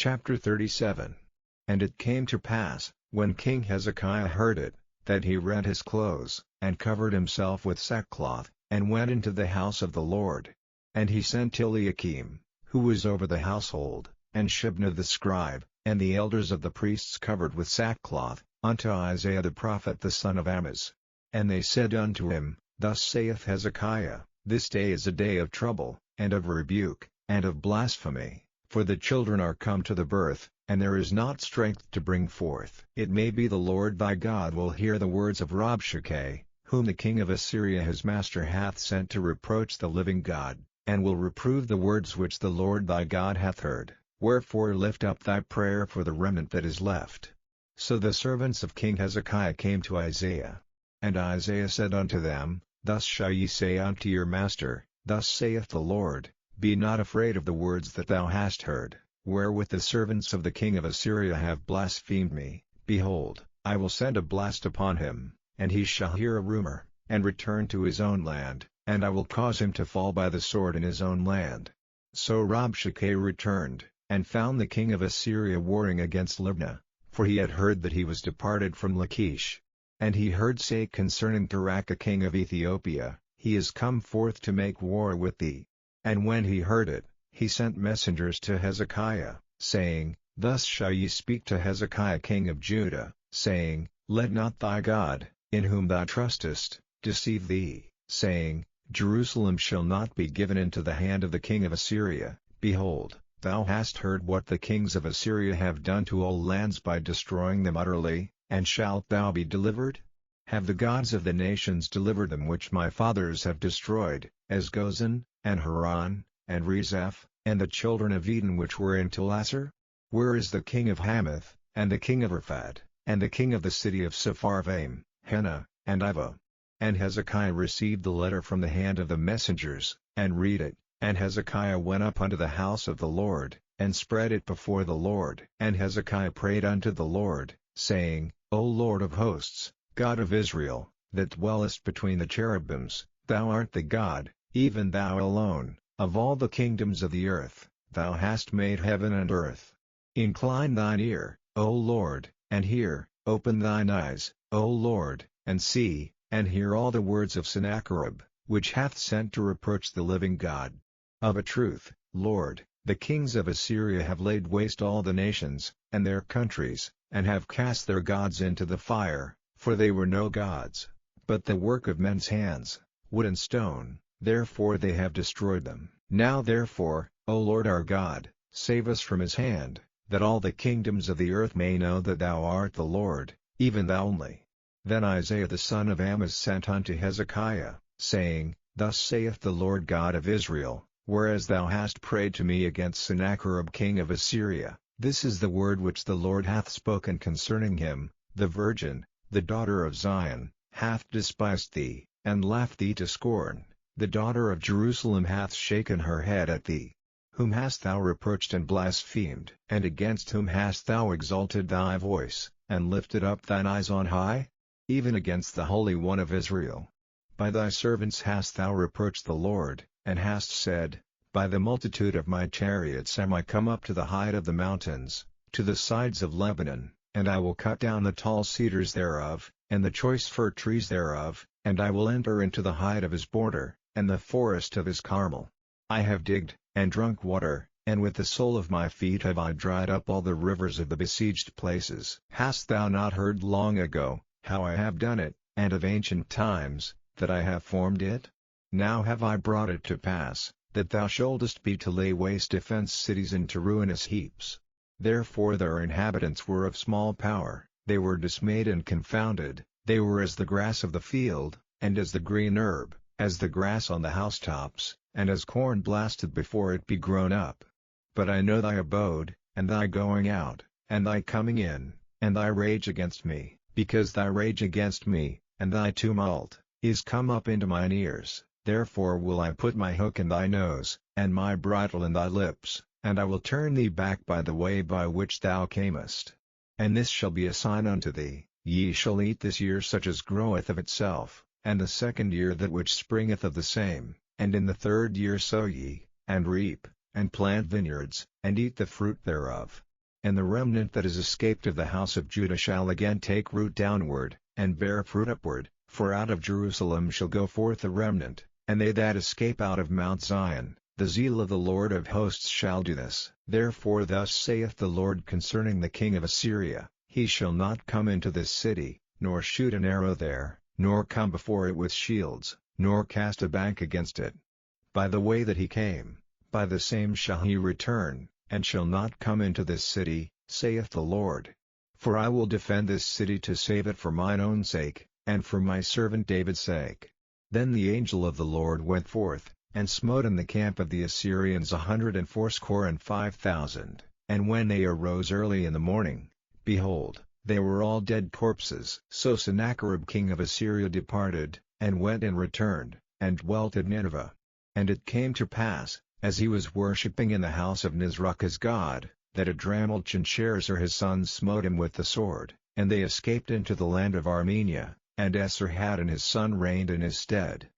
Chapter 37. And it came to pass, when King Hezekiah heard it, that he rent his clothes, and covered himself with sackcloth, and went into the house of the Lord. And he sent Eliakim, who was over the household, and Shebna the scribe, and the elders of the priests covered with sackcloth, unto Isaiah the prophet the son of Amoz. And they said unto him, Thus saith Hezekiah, This day is a day of trouble, and of rebuke, and of blasphemy, for the children are come to the birth, and there is not strength to bring forth. It may be the Lord thy God will hear the words of Rabshakeh, whom the king of Assyria his master hath sent to reproach the living God, and will reprove the words which the Lord thy God hath heard. Wherefore lift up thy prayer for the remnant that is left. So the servants of King Hezekiah came to Isaiah. And Isaiah said unto them, Thus shall ye say unto your master, Thus saith the Lord, Be not afraid of the words that thou hast heard, wherewith the servants of the king of Assyria have blasphemed me. Behold, I will send a blast upon him, and he shall hear a rumor, and return to his own land, and I will cause him to fall by the sword in his own land. So Rabshakeh returned, and found the king of Assyria warring against Libnah, for he had heard that he was departed from Lachish. And he heard say concerning Tirhakah king of Ethiopia, He is come forth to make war with thee. And when he heard it, he sent messengers to Hezekiah, saying, Thus shall ye speak to Hezekiah king of Judah, saying, Let not thy God, in whom thou trustest, deceive thee, saying, Jerusalem shall not be given into the hand of the king of Assyria. Behold, thou hast heard what the kings of Assyria have done to all lands by destroying them utterly, and shalt thou be delivered? Have the gods of the nations delivered them which my fathers have destroyed, as Gozan, and Haran, and Rezeph, and the children of Eden which were in Telassar? Where is the king of Hamath, and the king of Arphad, and the king of the city of Sepharvaim, Hena, and Ivah? And Hezekiah received the letter from the hand of the messengers, and read it, and Hezekiah went up unto the house of the Lord, and spread it before the Lord. And Hezekiah prayed unto the Lord, saying, O Lord of hosts, God of Israel, that dwellest between the cherubims, thou art the God, even thou alone, of all the kingdoms of the earth. Thou hast made heaven and earth. Incline thine ear, O Lord, and hear, open thine eyes, O Lord, and see, and hear all the words of Sennacherib, which hath sent to reproach the living God. Of a truth, Lord, the kings of Assyria have laid waste all the nations, and their countries, and have cast their gods into the fire, for they were no gods, but the work of men's hands, wood and stone, therefore they have destroyed them. Now therefore, O Lord our God, save us from his hand, that all the kingdoms of the earth may know that thou art the Lord, even thou only. Then Isaiah the son of Amoz sent unto Hezekiah, saying, Thus saith the Lord God of Israel, Whereas thou hast prayed to me against Sennacherib king of Assyria, this is the word which the Lord hath spoken concerning him, the virgin, the daughter of Zion, hath despised thee, and laughed thee to scorn. The daughter of Jerusalem hath shaken her head at thee. Whom hast thou reproached and blasphemed? And against whom hast thou exalted thy voice, and lifted up thine eyes on high? Even against the Holy One of Israel. By thy servants hast thou reproached the Lord, and hast said, By the multitude of my chariots am I come up to the height of the mountains, to the sides of Lebanon, and I will cut down the tall cedars thereof, and the choice fir trees thereof, and I will enter into the height of his border, and the forest of his Carmel. I have digged, and drunk water, and with the sole of my feet have I dried up all the rivers of the besieged places. Hast thou not heard long ago, how I have done it, and of ancient times, that I have formed it? Now have I brought it to pass, that thou shouldest be to lay waste defenced cities into ruinous heaps. Therefore their inhabitants were of small power, they were dismayed and confounded, they were as the grass of the field, and as the green herb, as the grass on the housetops, and as corn blasted before it be grown up. But I know thy abode, and thy going out, and thy coming in, and thy rage against me, because thy rage against me, and thy tumult, is come up into mine ears. Therefore will I put my hook in thy nose, and my bridle in thy lips, and I will turn thee back by the way by which thou camest. And this shall be a sign unto thee, ye shall eat this year such as groweth of itself, and the second year that which springeth of the same, and in the third year sow ye, and reap, and plant vineyards, and eat the fruit thereof. And the remnant that is escaped of the house of Judah shall again take root downward, and bear fruit upward, for out of Jerusalem shall go forth a remnant, and they that escape out of Mount Zion. The zeal of the Lord of hosts shall do this. Therefore thus saith the Lord concerning the king of Assyria, he shall not come into this city, nor shoot an arrow there, nor come before it with shields, nor cast a bank against it. By the way that he came, by the same shall he return, and shall not come into this city, saith the Lord. For I will defend this city to save it for mine own sake, and for my servant David's sake. Then the angel of the Lord went forth, and smote in the camp of the Assyrians 185,000, and when they arose early in the morning, behold, they were all dead corpses. So Sennacherib king of Assyria departed, and went and returned, and dwelt at Nineveh. And it came to pass, as he was worshipping in the house of Nisroch his god, that Adrammelech and Sharezer his sons smote him with the sword, and they escaped into the land of Armenia, and Esarhaddon his son reigned in his stead.